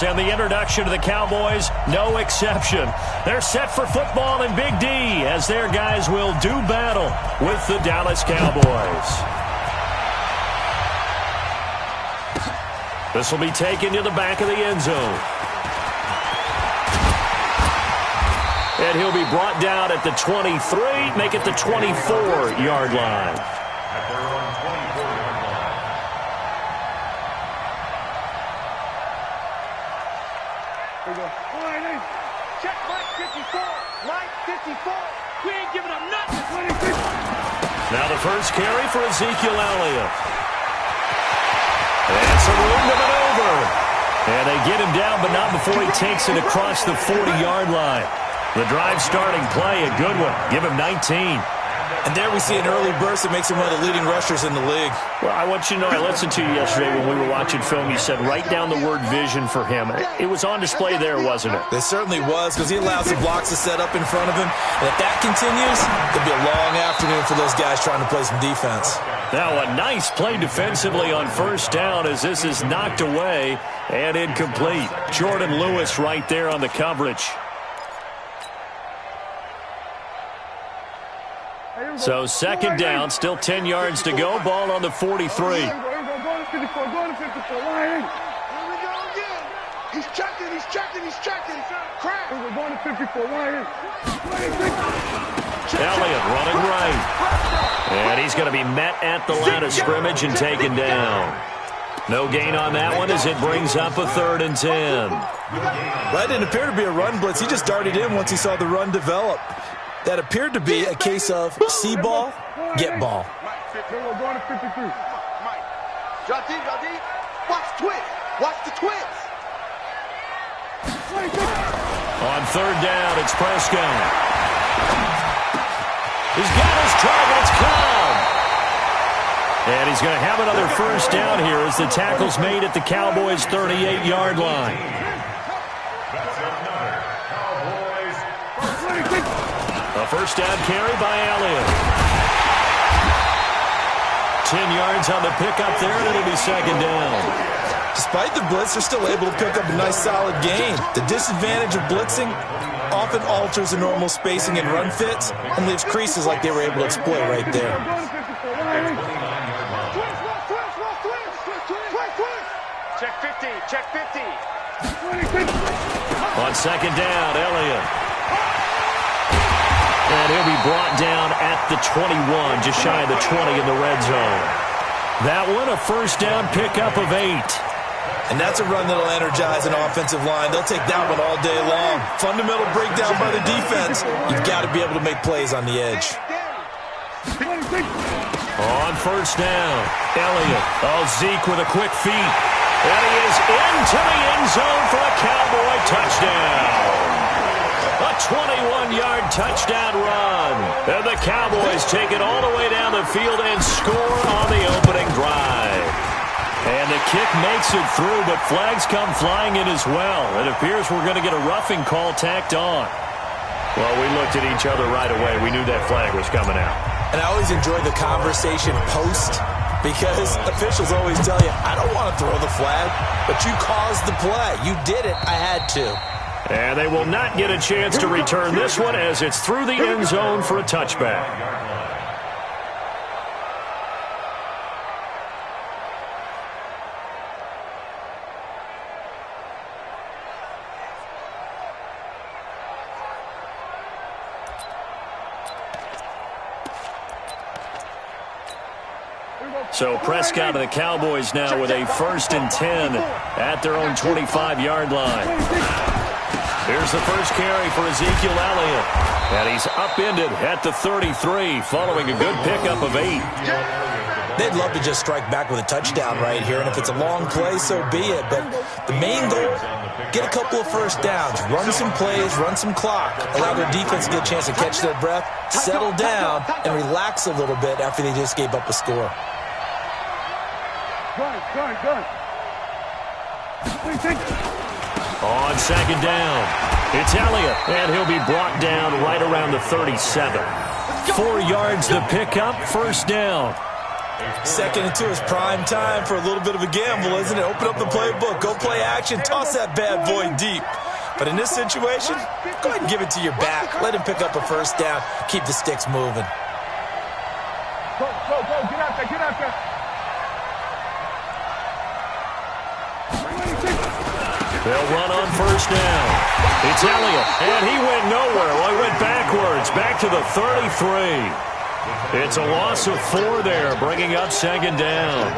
And the introduction to the Cowboys, no exception. They're set for football in Big D as their guys will do battle with the Dallas Cowboys. This will be taken to the back of the end zone. And he'll be brought down at the 23, make it the 24-yard line. Check Mike 54. Mike 54. We ain't giving up nothing. Now the first carry for Ezekiel Elliott. And some room to maneuver. And they get him down, but not before he takes it across the 40-yard line. The drive starting play, a good one. Give him 19. And there we see an early burst that makes him one of the leading rushers in the league. Well, I want you to know, I listened to you yesterday when we were watching film. You said write down the word vision for him. It was on display there, wasn't it? It certainly was, because he allows the blocks to set up in front of him. And if that continues, it'll be a long afternoon for those guys trying to play some defense. Now a nice play defensively on first down as this is knocked away and incomplete. Jordan Lewis right there on the coverage. So second down, still 10 yards to go. Ball on the 43. Go to 54. Line. Here we go again. He's checking. Crack. We're going to 54. Line. Elliott running right. And he's going to be met at the line of scrimmage and taken down. No gain on that one as it brings up a 3rd and 10. That didn't appear to be a run blitz. He just darted in once he saw the run develop. That appeared to be a case of see ball, get ball. We're going to 53. Mike. Drop deep. Watch the twist. On 3rd down, it's Prescott. He's got his target. It's Cobb. And he's going to have another first down here as the tackle's made at the Cowboys' 38-yard line. A first down carry by Elliott. 10 yards on the pickup there, and it'll be second down. Despite the blitz, they're still able to pick up a nice solid gain. The disadvantage of blitzing often alters the normal spacing and run fits and leaves creases like they were able to exploit right there. Check 50. On second down, Elliott. And he'll be brought down at the 21, just shy of the 20 in the red zone. That one, a first down pickup of 8. And that's a run that'll energize an offensive line. They'll take that one all day long. Fundamental breakdown by the defense. You've got to be able to make plays on the edge. On first down, Elliott. Oh, Zeke with a quick feed. And he is into the end zone for a Cowboy touchdown. A 21-yard touchdown run. And the Cowboys take it all the way down the field and score on the opening drive. And the kick makes it through, but flags come flying in as well. It appears we're going to get a roughing call tacked on. Well, we looked at each other right away. We knew that flag was coming out. And I always enjoy the conversation post, because officials always tell you, I don't want to throw the flag, but you caused the play. You did it. I had to. And they will not get a chance to return this one as it's through the end zone for a touchback. So Prescott and the Cowboys now with a 1st and 10 at their own 25-yard line. Here's the first carry for Ezekiel Elliott. And he's upended at the 33 following a good pickup of 8. They'd love to just strike back with a touchdown right here, and if it's a long play, so be it. But the main goal, get a couple of first downs, run some plays, run some clock, allow their defense to get a chance to catch their breath, settle down, and relax a little bit after they just gave up a score. Gun. On second down, it's Elliott, and he'll be brought down right around the 37. 4 yards to pick up, first down. Second and 2 is prime time for a little bit of a gamble, isn't it? Open up the playbook, go play action, toss that bad boy deep. But in this situation, go ahead and give it to your back. Let him pick up a first down. Keep the sticks moving. Go, get out there, get out there. They'll run on first down. It's Elliott, and he went nowhere. Well, he went backwards, back to the 33. It's a loss of 4 there, bringing up second down.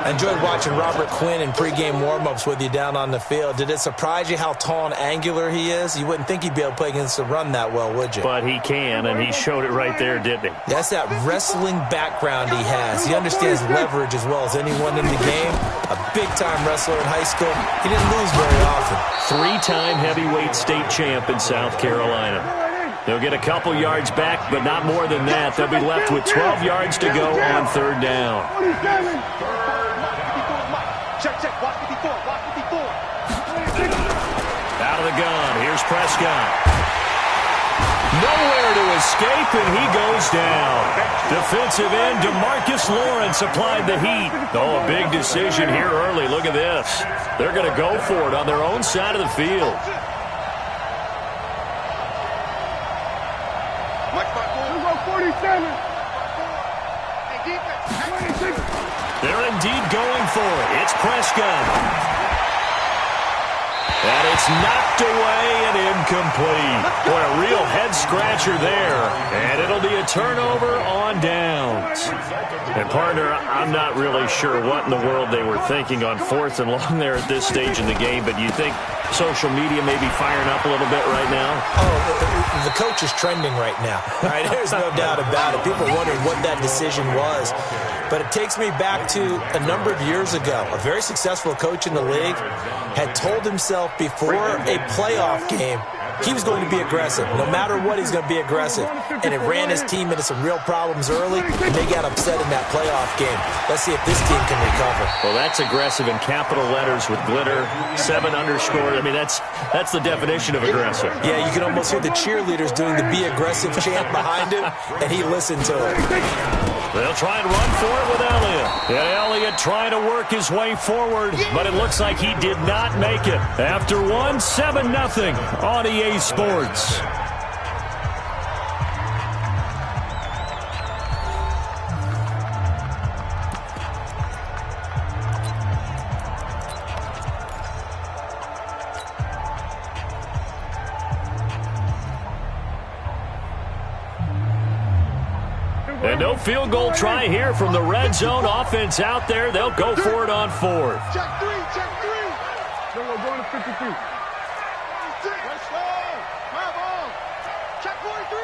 I enjoyed watching Robert Quinn in pregame warm-ups with you down on the field. Did it surprise you how tall and angular he is? You wouldn't think he'd be able to play against the run that well, would you? But he can, and he showed it right there, didn't he? That's that wrestling background he has. He understands leverage as well as anyone in the game. A big-time wrestler in high school. He didn't lose very often. 3-time heavyweight state champ in South Carolina. They'll get a couple yards back, but not more than that. They'll be left with 12 yards to go on third down. Check, watch 54, watch 54. Out of the gun, here's Prescott. Nowhere to escape, and he goes down. Defensive end DeMarcus Lawrence applied the heat. Oh, a big decision here early. Look at this. They're going to go for it on their own side of the field. Mike 47. They're indeed going for it. It's Prescott. And it's knocked away and incomplete. Boy, a real head-scratcher there. And it'll be a turnover on downs. And, partner, I'm not really sure what in the world they were thinking on 4th and long there at this stage in the game, but you think social media may be firing up a little bit right now? Oh, the coach is trending right now. All right, there's no doubt about it. People are wondering what that decision was. But it takes me back to a number of years ago. A very successful coach in the league had told himself before a playoff game he was going to be aggressive. No matter what, he's going to be aggressive. And it ran his team into some real problems early, and they got upset in that playoff game. Let's see if this team can recover. Well, that's aggressive in capital letters with glitter, 7 underscore. I mean, that's the definition of aggressive. Yeah, you can almost hear the cheerleaders doing the be aggressive chant behind him, and he listened to it. They'll try and run for it with Elliott. And Elliott trying to work his way forward, but it looks like he did not make it. After 7-0 on EA Sports. And no field goal try here from the red zone offense out there. They'll go for it on 4th. Check 3. Go going to 53. Let's go. Grab on. Check 43.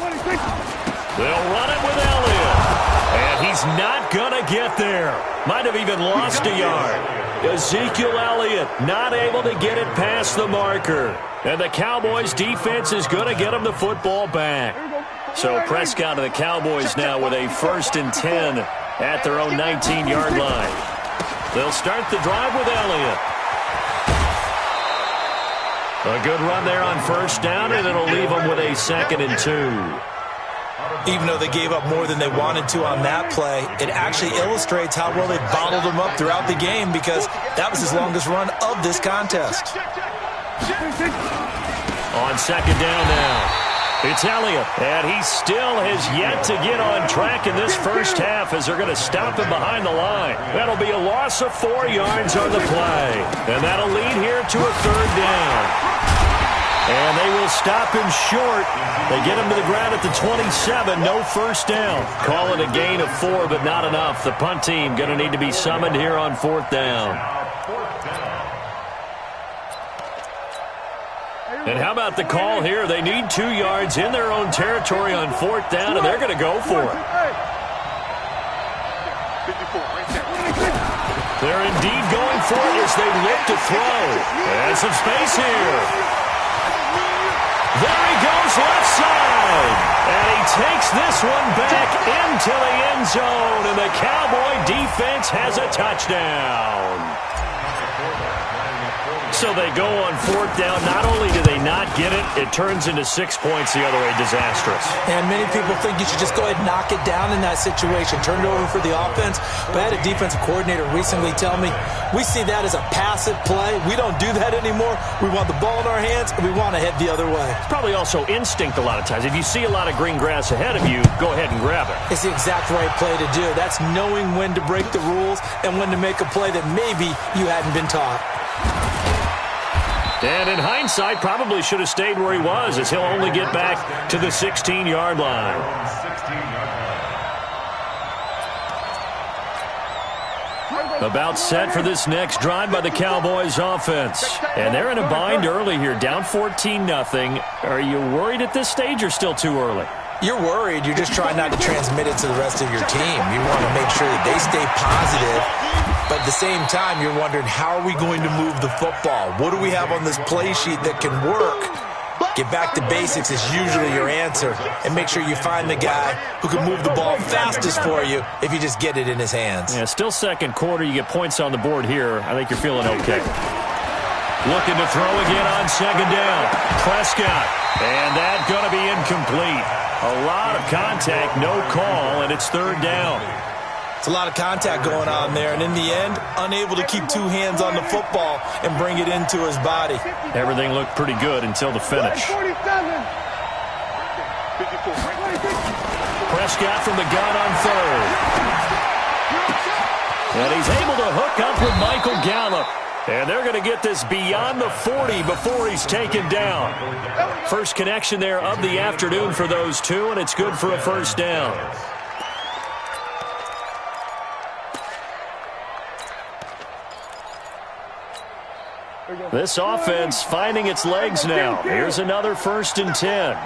26. They'll run it with Elliott. And he's not going to get there. Might have even lost a yard. Ezekiel Elliott not able to get it past the marker. And the Cowboys defense is going to get him the football back. So Prescott and the Cowboys now with a 1st and 10 at their own 19-yard line. They'll start the drive with Elliott. A good run there on first down, and it'll leave them with a 2nd and 2. Even though they gave up more than they wanted to on that play, it actually illustrates how well they bottled them up throughout the game, because that was his longest run of this contest. On 2nd down now. It's Elliott, and he still has yet to get on track in this first half as they're going to stop him behind the line. That'll be a loss of 4 yards on the play, and that'll lead here to a 3rd down. And they will stop him short. They get him to the ground at the 27, no first down. Call it a gain of 4, but not enough. The punt team going to need to be summoned here on 4th down. And how about the call here? They need 2 yards in their own territory on 4th down, and they're going to go for it. They're indeed going for it as they look to throw. And some space here. There he goes left side. And he takes this one back into the end zone, and the Cowboy defense has a touchdown. So they go on 4th down. Not only do they not get it, it turns into 6 points the other way. Disastrous. And many people think you should just go ahead and knock it down in that situation. Turn it over for the offense. But I had a defensive coordinator recently tell me, we see that as a passive play. We don't do that anymore. We want the ball in our hands, and we want to head the other way. It's probably also instinct a lot of times. If you see a lot of green grass ahead of you, go ahead and grab it. It's the exact right play to do. That's knowing when to break the rules and when to make a play that maybe you hadn't been taught. And in hindsight, probably should have stayed where he was, as he'll only get back to the 16-yard line. About set for this next drive by the Cowboys offense. And they're in a bind early here, down 14-0. Are you worried at this stage or still too early? You're worried. You're just trying not to transmit it to the rest of your team. You want to make sure that they stay positive. But at the same time, you're wondering, how are we going to move the football? What do we have on this play sheet that can work? Get back to basics is usually your answer. And make sure you find the guy who can move the ball fastest for you if you just get it in his hands. Yeah, still second quarter. You get points on the board here. I think you're feeling okay. Looking to throw again on 2nd down. Prescott. And that's going to be incomplete. A lot of contact, no call, and it's 3rd down. It's a lot of contact going on there, and in the end, unable to keep 2 hands on the football and bring it into his body. Everything looked pretty good until the finish. Prescott from the gun on 3rd. And he's able to hook up with Michael Gallup. And they're going to get this beyond the 40 before he's taken down. First connection there of the afternoon for those two, and it's good for a 1st down. This offense finding its legs now. Here's another 1st and 10.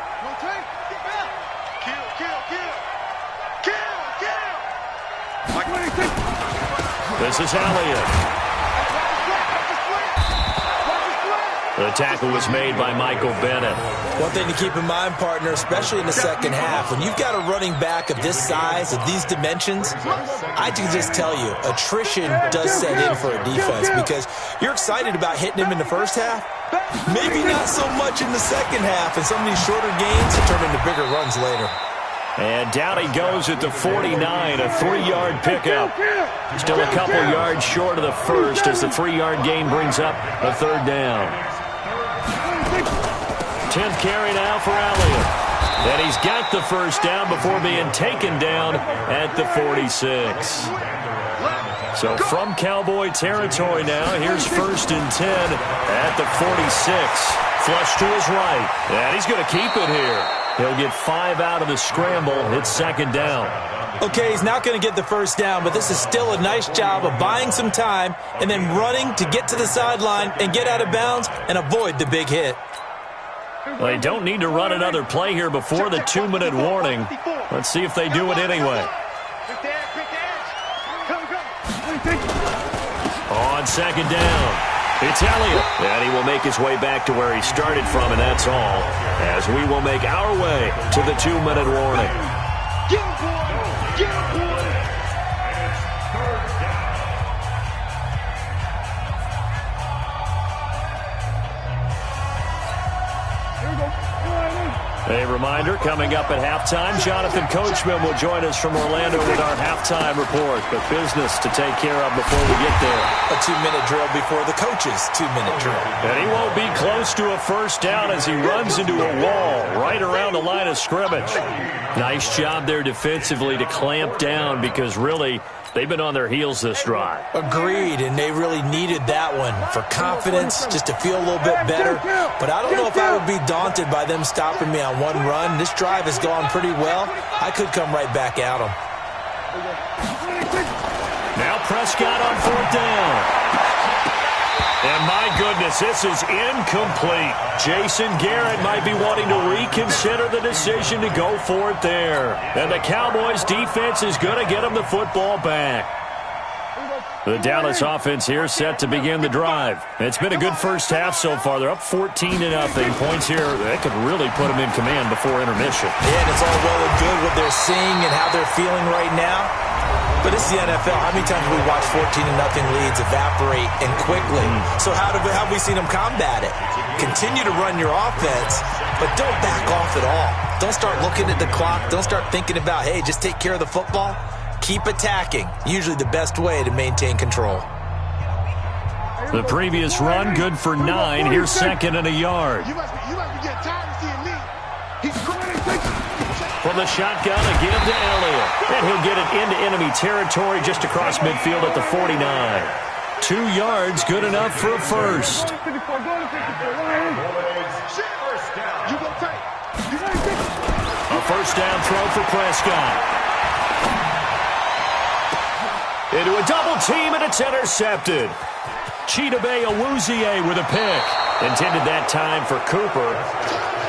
This is Elliott. The tackle was made by Michael Bennett. One thing to keep in mind, partner, especially in the second half, when you've got a running back of this size, of these dimensions, I can just tell you, attrition does set in for a defense because you're excited about hitting him in the first half. Maybe not so much in the second half, and some of these shorter gains turn into bigger runs later. And down he goes at the 49, a 3-yard pickup. Still a couple yards short of the first as the 3-yard gain brings up a 3rd down. 10th carry now for Elliott. And he's got the 1st down before being taken down at the 46. So from Cowboy territory now, here's 1st and 10 at the 46. Flush to his right. And he's going to keep it here. He'll get 5 out of the scramble. It's 2nd down. Okay, he's not going to get the 1st down, but this is still a nice job of buying some time and then running to get to the sideline and get out of bounds and avoid the big hit. Well, they don't need to run another play here before the 2-minute warning. Let's see if they do it anyway. On 2nd down, it's Elliott. And he will make his way back to where he started from, and that's all, as we will make our way to the 2-minute warning. A reminder, coming up at halftime, Jonathan Coachman will join us from Orlando with our halftime report. But business to take care of before we get there. A 2-minute drill before the coach's 2-minute drill. And he won't be close to a 1st down as he runs into a wall right around the line of scrimmage. Nice job there defensively to clamp down because really they've been on their heels this drive. Agreed, and they really needed that one for confidence, just to feel a little bit better. But I don't know if I would be daunted by them stopping me on one run. This drive has gone pretty well. I could come right back at them. Now Prescott on 4th down. And my goodness, this is incomplete. Jason Garrett might be wanting to reconsider the decision to go for it there. And the Cowboys defense is going to get them the football back. The Dallas offense here set to begin the drive. It's been a good first half so far. They're up 14-0. Points here, that could really put them in command before intermission. Yeah, and it's all well and good what they're seeing and how they're feeling right now. But it's the NFL. How many times have we watched 14-0 leads evaporate and quickly? So how have we seen them combat it? Continue to run your offense, but don't back off at all. Don't start looking at the clock. Don't start thinking about, hey, just take care of the football. Keep attacking. Usually the best way to maintain control. The previous run, good for 9. Here's second and a yard. You must be getting tired of seeing me. He's crying. From the shotgun, a give to Elliott. And he'll get it into enemy territory just across midfield at the 49. 2 yards, good enough for a first. A first down throw for Prescott. Into a double team, and it's intercepted. Candyboi with a pick. Intended that time for Cooper.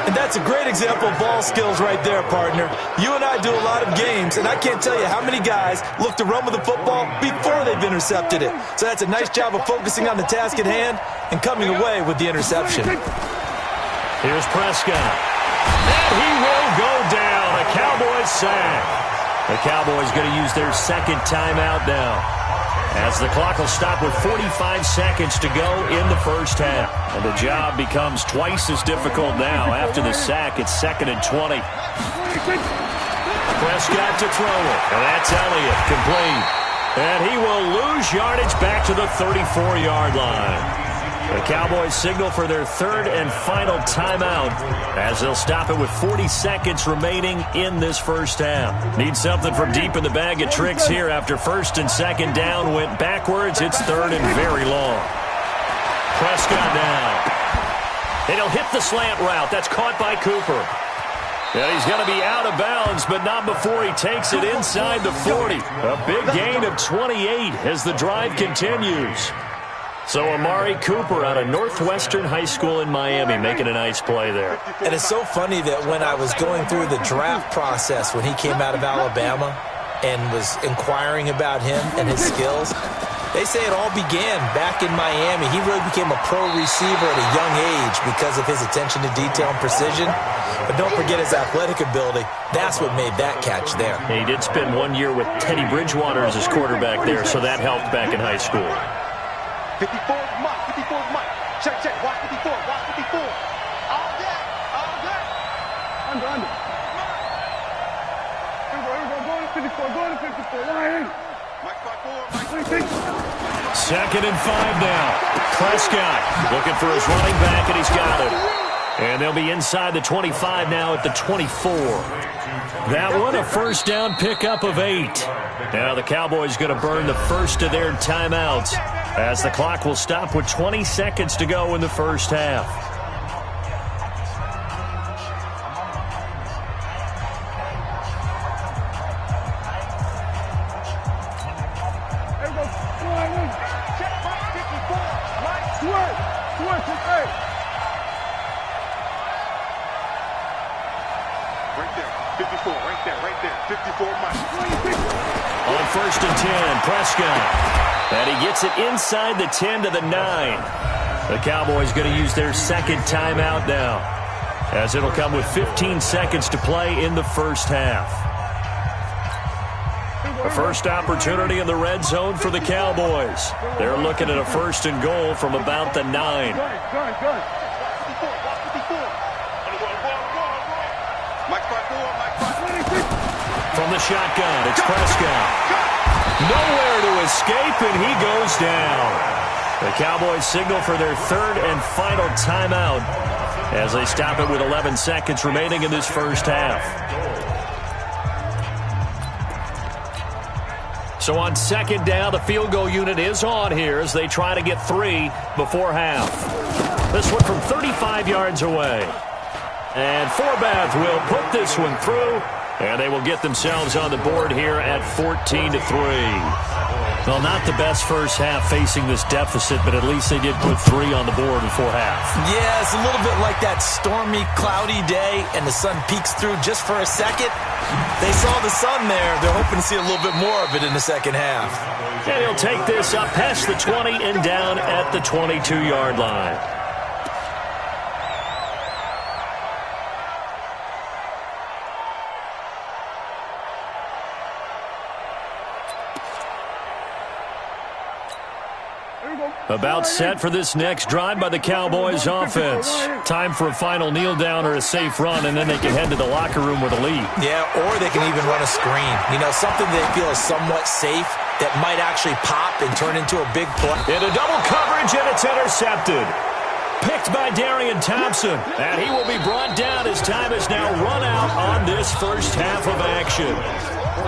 And that's a great example of ball skills right there, partner. You and I do a lot of games, and I can't tell you how many guys look to run with the football before they've intercepted it. So that's a nice job of focusing on the task at hand and coming away with the interception. Here's Prescott. And he will go down. A Cowboys sack. The Cowboys going to use their second timeout now, as the clock will stop with 45 seconds to go in the first half. And the job becomes twice as difficult now. After the sack, it's 2nd and 20. Prescott to throw it. And that's Elliott, complete. And he will lose yardage back to the 34-yard line. The Cowboys signal for their third and final timeout, as they'll stop it with 40 seconds remaining in this first half. Need something from deep in the bag of tricks here after first and second down went backwards. It's third and very long. Prescott now. And he'll hit the slant route. That's caught by Cooper. And he's going to be out of bounds, but not before he takes it inside the 40. A big gain of 28 as the drive continues. So Amari Cooper out of Northwestern High School in Miami making a nice play there. And it's so funny that when I was going through the draft process when he came out of Alabama and was inquiring about him and his skills, they say it all began back in Miami. He really became a pro receiver at a young age because of his attention to detail and precision. But don't forget his athletic ability. That's what made that catch there. He did spend 1 year with Teddy Bridgewater as his quarterback there, so that helped back in high school. 54 Mike, 54 Mike. Check, watch 54, watch 54. All day. Under. Here we go, go to 54, Lion. Mike 5-4, Mike 2nd and 5 now. Prescott looking for his running back, and he's got it. And they'll be inside the 25 now at the 24. That one, a first down pickup of 8. Now the Cowboys going to burn the first of their timeouts, as the clock will stop with 20 seconds to go in the first half. On 1st and 10, Prescott. And he gets it inside the 10 to the 9. The Cowboys going to use their second timeout now, as it'll come with 15 seconds to play in the first half. A first opportunity in the red zone for the Cowboys. They're looking at a first and goal from about the 9. From the shotgun, it's Prescott. Nowhere to escape, and he goes down. The Cowboys signal for their third and final timeout, as they stop it with 11 seconds remaining in this first half. So on 2nd down, the field goal unit is on here as they try to get 3 before half. This one from 35 yards away. And Forbath will put this one through, and they will get themselves on the board here at 14-3. Well, not the best first half facing this deficit, but at least they did put 3 on the board before half. Yeah, it's a little bit like that stormy, cloudy day, and the sun peeks through just for a second. They saw the sun there. They're hoping to see a little bit more of it in the second half. And he'll take this up past the 20 and down at the 22-yard line. About set for this next drive by the Cowboys offense. Time for a final kneel down or a safe run, and then they can head to the locker room with a lead. Yeah, or they can even run a screen. You know, something they feel is somewhat safe that might actually pop and turn into a big play. Into double coverage, and it's intercepted. Picked by Darian Thompson, and he will be brought down as time is now run out on this first half of action.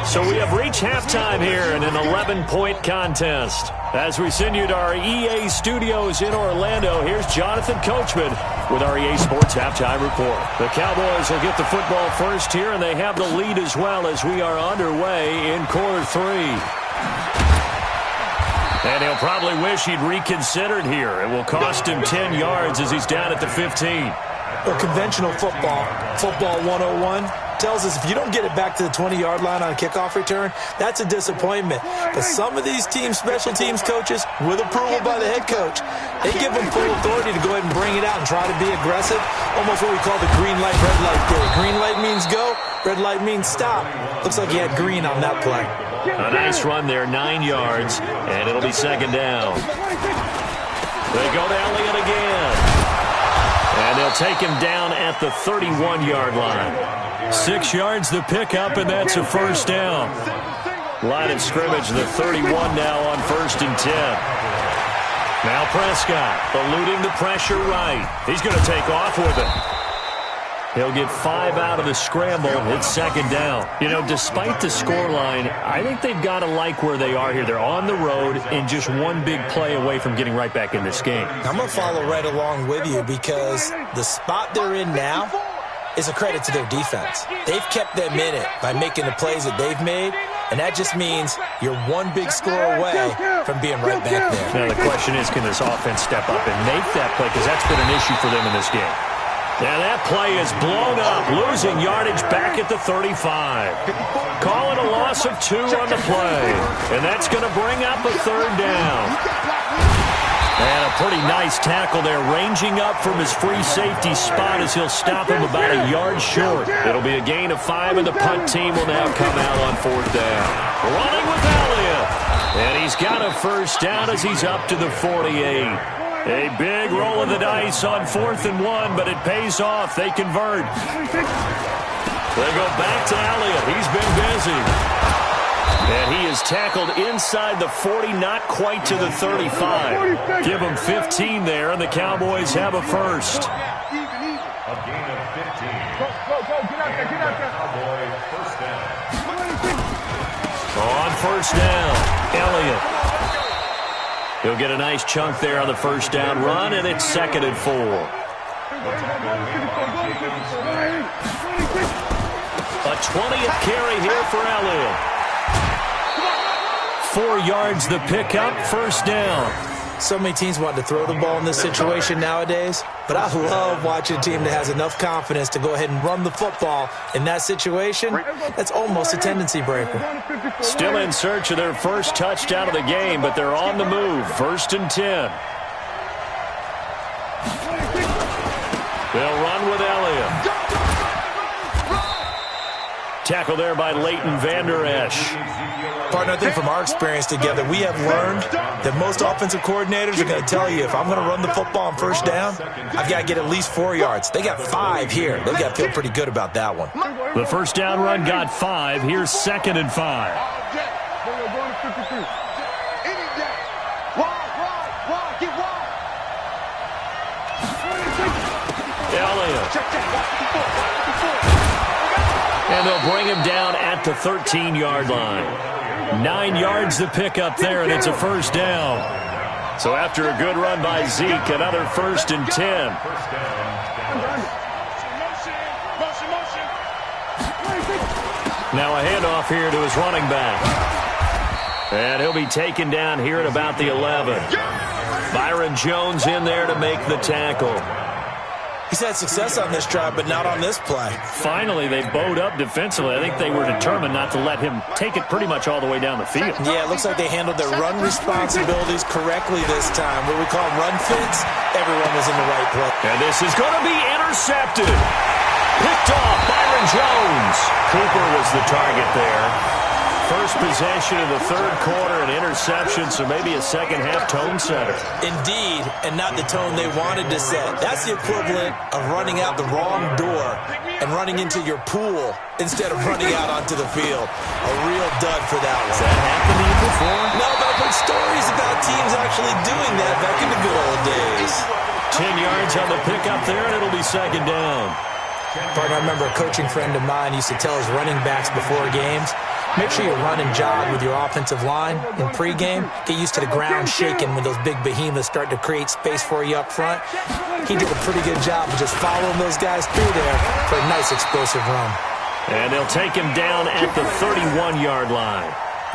So we have reached halftime here in an 11-point contest. As we send you to our EA studios in Orlando, here's Jonathan Coachman with our EA Sports Halftime Report. The Cowboys will get the football first here, and they have the lead as well as we are underway in quarter 3. And he'll probably wish he'd reconsidered here. It will cost him 10 yards as he's down at the 15. Well, conventional football 101, tells us if you don't get it back to the 20-yard line on a kickoff return, that's a disappointment. But some of these team special teams coaches, with approval by the head coach, they give them full authority to go ahead and bring it out and try to be aggressive, almost what we call the green light, red light theory. Green light means go, red light means stop. Looks like he had green on that play. A nice run there, 9 yards, and it'll be second down. They go to Elliott again. And they'll take him down at the 31-yard line. 6 yards the pickup, and that's a first down. Line of scrimmage, the 31 now on 1st and 10. Now Prescott eluding the pressure right. He's going to take off with it. He'll get 5 out of the scramble. It's second down. You know, despite the scoreline, I think they've got to like where they are here. They're on the road and just one big play away from getting right back in this game. I'm going to follow right along with you because the spot they're in now is a credit to their defense. They've kept them in it by making the plays that they've made, and that just means you're one big score away from being right back there. Now the question is, can this offense step up and make that play? Because that's been an issue for them in this game. And that play is blown up, losing yardage back at the 35. Calling a loss of 2 on the play. And that's going to bring up a third down. And a pretty nice tackle there, ranging up from his free safety spot as he'll stop him about a yard short. It'll be a gain of 5, and the punt team will now come out on 4th down. Running with Elliott. And he's got a first down as he's up to the 48. A big roll of the dice on 4th and 1, but it pays off. They convert. They go back to Elliott. He's been busy. And he is tackled inside the 40, not quite to the 35. Give him 15 there, and the Cowboys have a first. A gain of 15. Go, get out there. On first down, Elliott. He'll get a nice chunk there on the first down run, and it's 2nd and 4. A 20th carry here for Elliott. 4 yards the pickup, first down. So many teams want to throw the ball in this situation nowadays, but I love watching a team that has enough confidence to go ahead and run the football in that situation. That's almost a tendency breaker. Still in search of their first touchdown of the game, but they're on the move. 1st and 10. They'll run with Elliott. Tackle there by Leighton Vander Esch. Partner, I think from our experience together, we have learned that most offensive coordinators are going to tell you, if I'm going to run the football on first down, I've got to get at least 4 yards. They got 5 here. They've got to feel pretty good about that one. The first down run got 5. Here's 2nd and 5. Elliott. And they'll bring him down at the 13-yard line. 9 yards to pick up there, and it's a first down. So after a good run by Zeke, another 1st and 10. Now a handoff here to his running back. And he'll be taken down here at about the 11. Byron Jones in there to make the tackle. He's had success on this drive, but not on this play. Finally, they bowed up defensively. I think they were determined not to let him take it pretty much all the way down the field. Yeah, it looks like they handled their run responsibilities correctly this time. What we call run fits, everyone was in the right place. And this is going to be intercepted. Picked off Byron Jones. Cooper was the target there. first possession of the third quarter, an interception, so maybe a second-half tone setter. Indeed, and not the tone they wanted to set. That's the equivalent of running out the wrong door and running into your pool instead of running out onto the field. A real dud for that one. Has that happened to you before? No, but I've heard stories about teams actually doing that back in the good old days. 10 yards on the pickup there, and it'll be second down. Partner, I remember a coaching friend of mine used to tell his running backs before games, make sure you run and jog with your offensive line in pregame. Get used to the ground shaking when those big behemoths start to create space for you up front. He did a pretty good job of just following those guys through there for a nice explosive run. And they'll take him down at the 31-yard line.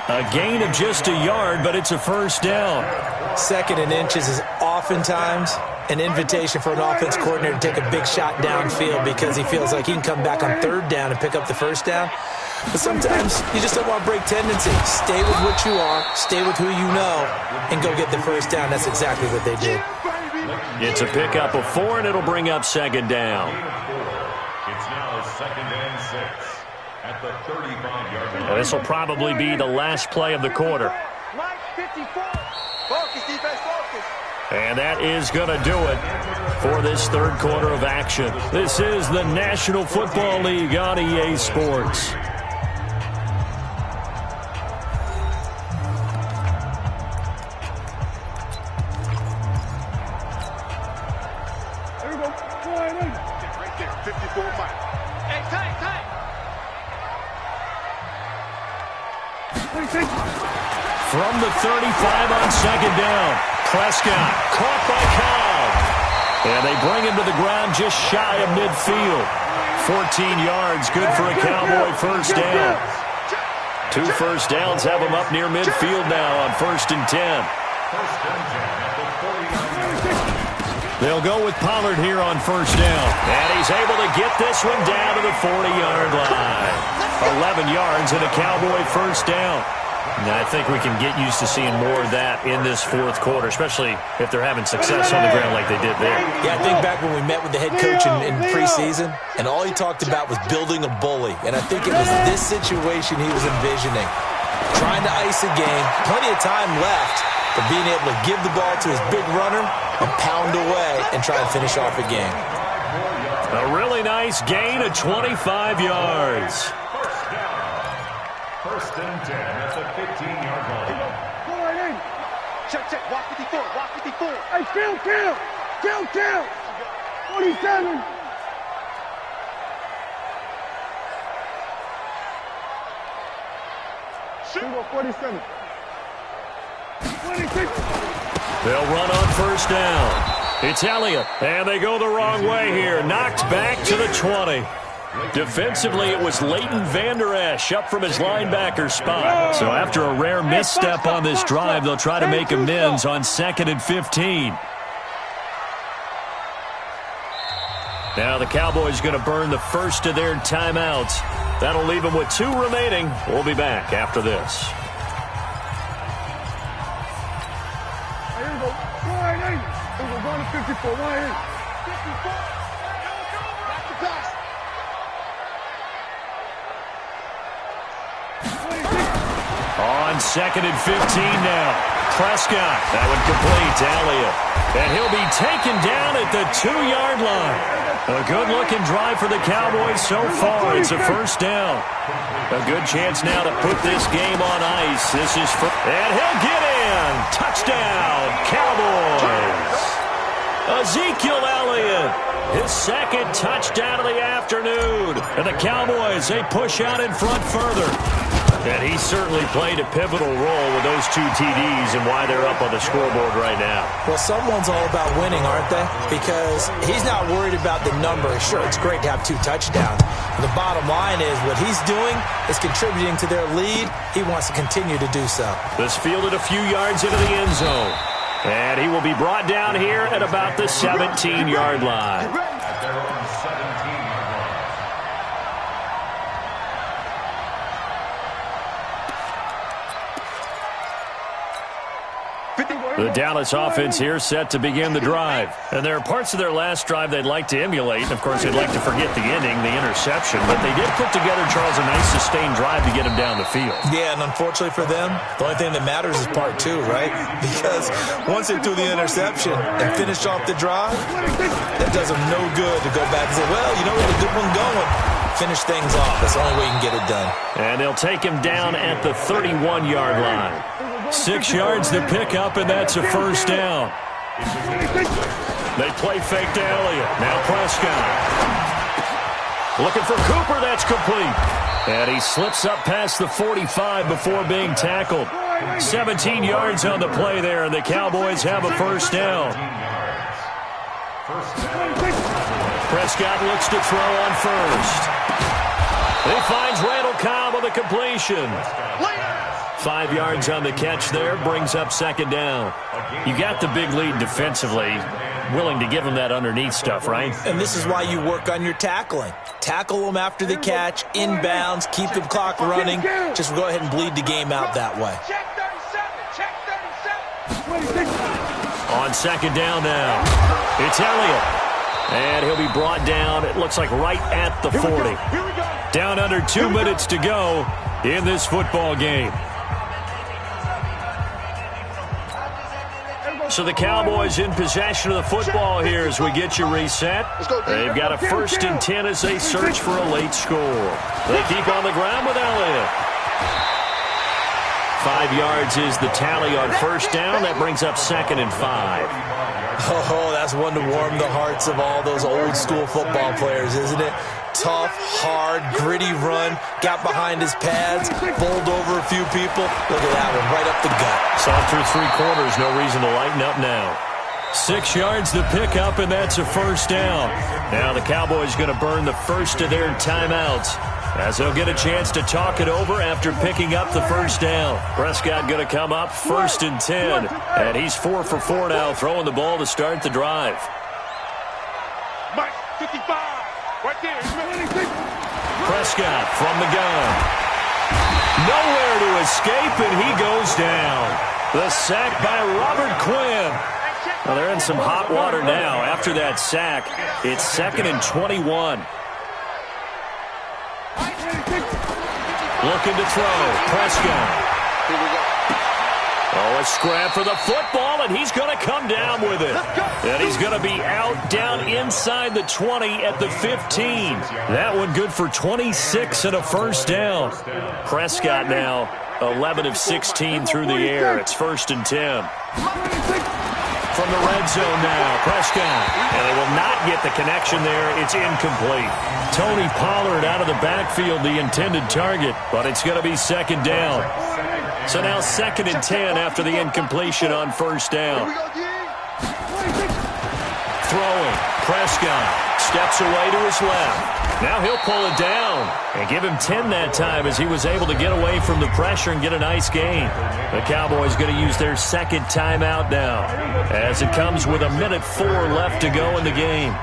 A gain of just a yard, but it's a first down. Second and inches is oftentimes an invitation for an offense coordinator to take a big shot downfield because he feels like he can come back on third down and pick up the first down. But sometimes you just don't want to break tendency. Stay with what you are, stay with who you know, and go get the first down. That's exactly what they did. It's a pickup of 4, and it'll bring up second down. It's now second and 6 at the 35-yard line. And this will probably be the last play of the quarter. Mike 54. Focus, defense, focus. And that is going to do it for this third quarter of action. This is the National Football League on EA Sports. There we go. Go ahead, right there. 54 Mike. Hey, tight. From the 35 on second down, Prescott caught by Cobb. And they bring him to the ground just shy of midfield. 14 yards, good for a Cowboy first down. 2 first downs have him up near midfield now on 1st and 10. They'll go with Pollard here on first down. And he's able to get this one down to the 40-yard line. 11 yards and a Cowboy first down. And I think we can get used to seeing more of that in this fourth quarter, especially if they're having success on the ground like they did there. Yeah, I think back when we met with the head coach in preseason, and all he talked about was building a bully. And I think it was this situation he was envisioning. Trying to ice a game, plenty of time left, but being able to give the ball to his big runner and pound away and try and finish off a game. A really nice gain of 25 yards. First and 10 at the 15-yard line. Go right in. Check. Walk 54. Hey, kill. 47. Shoot. 47. 26. They'll run on first down. It's Elliott, and they go the wrong way here. Knocked back to the 20. Defensively, it was Leighton Vander Esch up from his linebacker spot. So after a rare misstep on this drive, they'll try to make amends on 2nd and 15. Now the Cowboys going to burn the first of their timeouts. That'll leave them with 2 remaining. We'll be back after this. Here we go. Go right in. We're going to 54. Right in. 54. Back to pass. On 2nd and 15 now. Prescott. That one complete to Elliott. And he'll be taken down at the 2-yard line. A good-looking drive for the Cowboys so far. It's a first down. A good chance now to put this game on ice. This is for... And he'll get in. Touchdown, Cowboys. Ezekiel Elliott. His second touchdown of the afternoon. And the Cowboys, they push out in front further. And he certainly played a pivotal role with those 2 TDs and why they're up on the scoreboard right now. Well, someone's all about winning, aren't they? Because he's not worried about the number. Sure, it's great to have 2 touchdowns. The bottom line is what he's doing is contributing to their lead. He wants to continue to do so. This fielded a few yards into the end zone. And he will be brought down here at about the 17-yard line. At their own 17-yard line. The Dallas offense here set to begin the drive. And there are parts of their last drive they'd like to emulate. And, of course, they'd like to forget the ending, the interception. But they did put together, Charles, a nice sustained drive to get him down the field. Yeah, and unfortunately for them, the only thing that matters is part two, right? Because once they threw the interception and finished off the drive, that does them no good to go back and say, well, you know, we had a good one going. Finish things off. That's the only way you can get it done. And they'll take him down at the 31-yard line. 6 yards to pick up, and that's a first down. They play fake to Elliott. Now Prescott. Looking for Cooper. That's complete. And he slips up past the 45 before being tackled. 17 yards on the play there, and the Cowboys have a first down. Prescott looks to throw on first. He finds Randall Cobb on the completion. 5 yards on the catch there, brings up second down. You got the big lead defensively, willing to give him that underneath stuff, right? And this is why you work on your tackling. Tackle them after the catch, inbounds, keep the clock running. Just go ahead and bleed the game out that way. On second down now, it's Elliott. And he'll be brought down, it looks like right at the 40. Down under 2 minutes to go in this football game. So the Cowboys in possession of the football here as we get you reset. They've got a 1st and 10 as they search for a late score. They keep on the ground with Elliott. 5 yards is the tally on first down. That brings up 2nd and 5. Oh, that's one to warm the hearts of all those old-school football players, isn't it? Tough, hard, gritty run, got behind his pads, bowled over a few people. Look at that one, right up the gut. Saw through 3 quarters, no reason to lighten up now. 6 yards to pick up, and that's a first down. Now the Cowboys going to burn the first of their timeouts as they'll get a chance to talk it over after picking up the first down. Prescott going to come up 1st and 10, and he's 4 for 4 now, throwing the ball to start the drive. Mike, 55, right there. Prescott from the gun. Nowhere to escape, and he goes down. The sack by Robert Quinn. Well, they're in some hot water now. After that sack, it's 2nd and 21. Looking to throw. Prescott. Oh, a scrap for the football, and he's going to come down with it. And he's going to be out down inside the 20 at the 15. That one good for 26 and a first down. Prescott now 11 of 16 through the air. It's 1st and 10. From the red zone now, Prescott. And they will not get the connection there. It's incomplete. Tony Pollard out of the backfield, the intended target, but it's going to be 2nd down. So now 2nd and 10 after the incompletion on first down. Throwing, Prescott steps away to his left. Now he'll pull it down and give him 10 that time as he was able to get away from the pressure and get a nice gain. The Cowboys going to use their 2nd timeout now as it comes with 1:04 left to go in the game.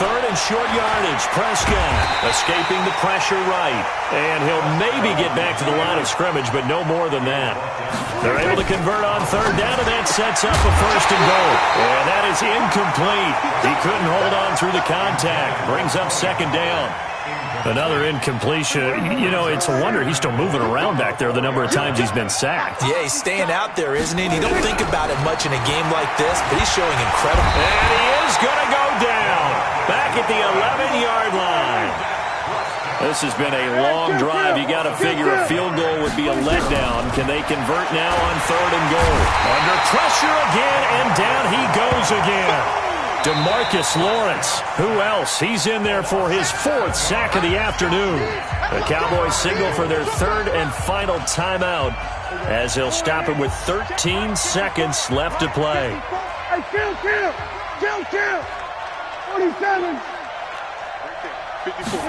3rd and short yardage. Prescott escaping the pressure right. And he'll maybe get back to the line of scrimmage, but no more than that. They're able to convert on 3rd down, and that sets up a 1st and goal. And that is incomplete. He couldn't hold on through the contact. Brings up 2nd down. Another incompletion. You know, it's a wonder he's still moving around back there the number of times he's been sacked. Yeah, he's staying out there, isn't he? And you don't think about it much in a game like this, but he's showing incredible. And he is going to go down. Back at the 11-yard line. This has been a long drive. You got to figure a field goal would be a letdown. Can they convert now on 3rd and goal? Under pressure again, and down he goes again. DeMarcus Lawrence. Who else? He's in there for his 4th sack of the afternoon. The Cowboys signal for their 3rd and final timeout as they'll stop it with 13 seconds left to play. Hey, kill. 47. 54.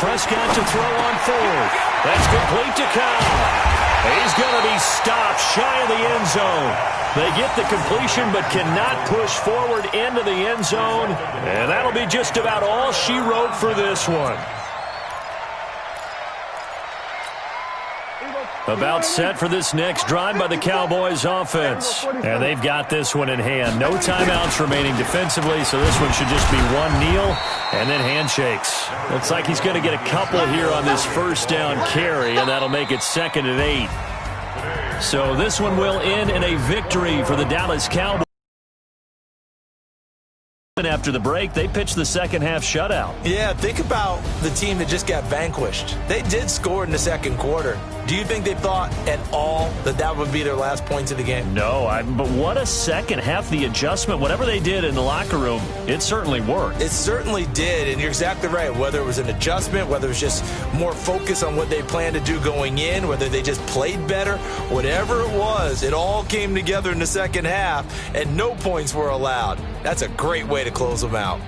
Prescott to throw on 4th. That's complete to Cobb. He's going to be stopped shy of the end zone. They get the completion but cannot push forward into the end zone. And that'll be just about all she wrote for this one. About set for this next drive by the Cowboys offense. And they've got this one in hand. No timeouts remaining defensively, so this one should just be one kneel and then handshakes. Looks like he's going to get a couple here on this first down carry, and that'll make it 2nd and 8. So this one will end in a victory for the Dallas Cowboys. After the break, they pitched the second half shutout. Yeah, think about the team that just got vanquished. They did score in the second quarter. Do you think they thought at all that that would be their last points of the game? No, but what a second half. The adjustment, whatever they did in the locker room, it certainly worked. It certainly did, and you're exactly right. Whether it was an adjustment, whether it was just more focus on what they planned to do going in, whether they just played better, whatever it was, it all came together in the second half, and no points were allowed. That's a great way to close them out.